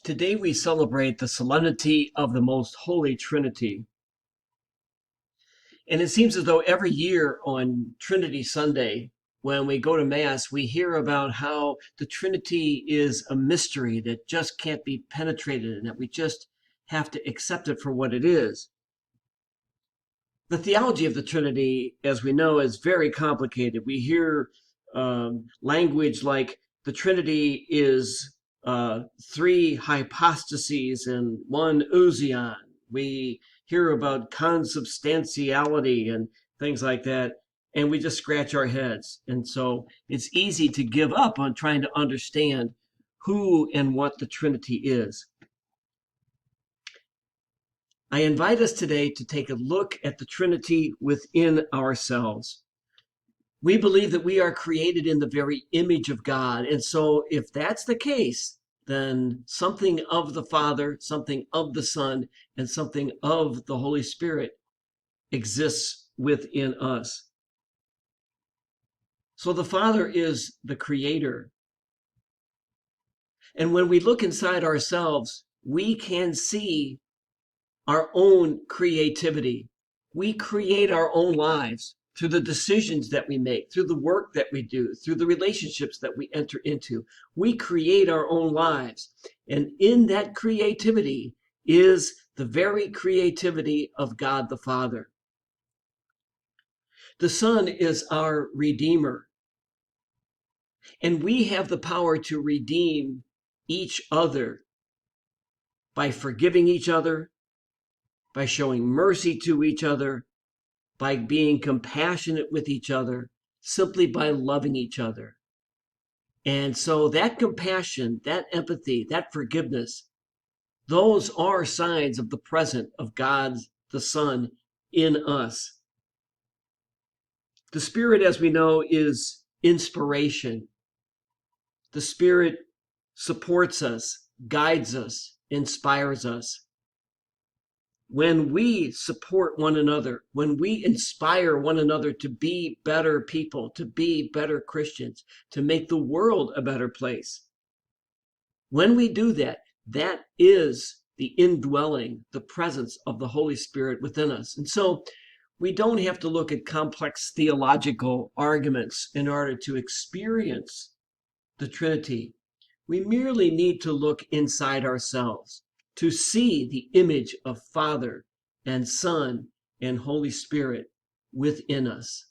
Today we celebrate the solemnity of the Most Holy Trinity. And it seems as though every year on Trinity Sunday, when we go to Mass, we hear about how the Trinity is a mystery that just can't be penetrated and that we just have to accept it for what it is. The theology of the Trinity, as we know, is very complicated. We hear language like the Trinity is three hypostases and one ousion. We hear about consubstantiality and things like that, and we just scratch our heads. And so it's easy to give up on trying to understand who and what the Trinity is. I invite us today to take a look at the Trinity within ourselves. We believe that we are created in the very image of God. And so if that's the case, then something of the Father, something of the Son, and something of the Holy Spirit exists within us. So the Father is the creator. And when we look inside ourselves, we can see our own creativity. We create our own lives through the decisions that we make, through the work that we do, through the relationships that we enter into. We create our own lives. And in that creativity is the very creativity of God the Father. The Son is our Redeemer. And we have the power to redeem each other by forgiving each other, by showing mercy to each other, by being compassionate with each other, simply by loving each other. And so that compassion, that empathy, that forgiveness, those are signs of the presence of God the Son in us. The Spirit, as we know, is inspiration. The Spirit supports us, guides us, inspires us. When we support one another, when we inspire one another to be better people, to be better Christians, to make the world a better place, when we do that, that is the indwelling, the presence of the Holy Spirit within us. And so we don't have to look at complex theological arguments in order to experience the Trinity. We merely need to look inside ourselves to see the image of Father and Son and Holy Spirit within us.